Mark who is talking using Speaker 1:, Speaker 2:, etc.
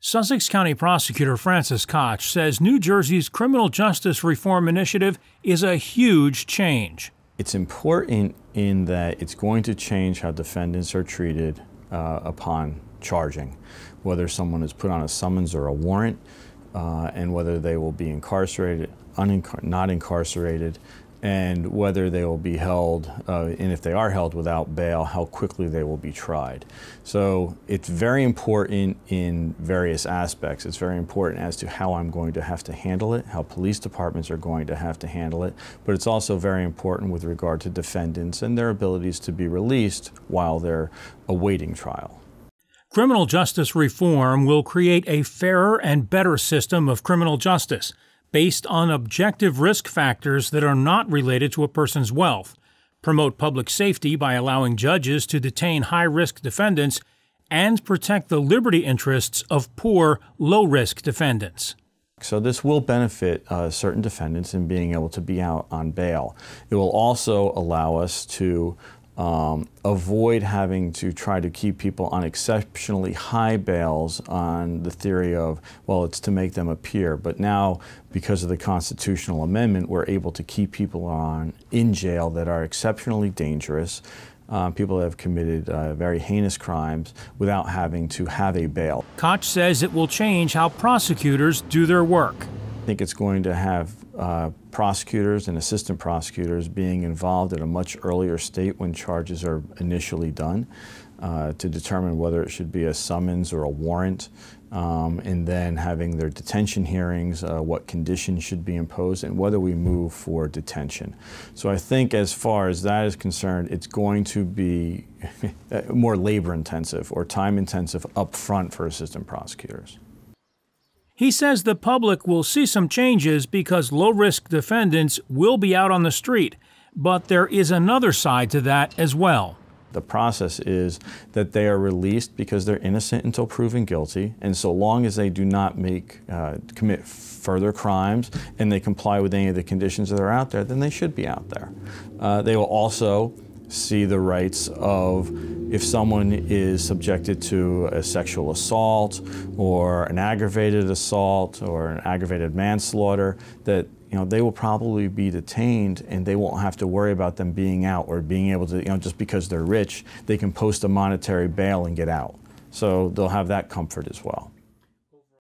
Speaker 1: Sussex County Prosecutor Francis Koch says New Jersey's criminal justice reform initiative is a huge change.
Speaker 2: It's important in that it's going to change how defendants are treated upon charging, whether someone is put on a summons or a warrant, and whether they will be incarcerated, not incarcerated, and whether they will be held, and if they are held without bail, how quickly they will be tried. So it's very important in various aspects. It's very important as to how I'm going to have to handle it, how police departments are going to have to handle it, but it's also very important with regard to defendants and their abilities to be released while they're awaiting trial.
Speaker 1: Criminal justice reform will create a fairer and better system of criminal justice, based on objective risk factors that are not related to a person's wealth, promote public safety by allowing judges to detain high-risk defendants, and protect the liberty interests of poor, low-risk defendants.
Speaker 2: So this will benefit certain defendants in being able to be out on bail. It will also allow us to avoid having to try to keep people on exceptionally high bails on the theory of, well, it's to make them appear. But now, because of the constitutional amendment, we're able to keep people in jail that are exceptionally dangerous, people that have committed very heinous crimes without having to have a bail.
Speaker 1: Koch says it will change how prosecutors do their work.
Speaker 2: I think it's going to have prosecutors and assistant prosecutors being involved at a much earlier state when charges are initially done to determine whether it should be a summons or a warrant, and then having their detention hearings, what conditions should be imposed, and whether we move for detention. So I think as far as that is concerned, it's going to be more labor-intensive or time-intensive up front for assistant prosecutors.
Speaker 1: He says the public will see some changes because low-risk defendants will be out on the street, but there is another side to that as well.
Speaker 2: The process is that they are released because they're innocent until proven guilty, and so long as they do not commit further crimes and they comply with any of the conditions that are out there, then they should be out there. They will also see the rights of, if someone is subjected to a sexual assault or an aggravated assault or an aggravated manslaughter, that they will probably be detained and they won't have to worry about them being out or being able to, just because they're rich, they can post a monetary bail and get out. So they'll have that comfort as well.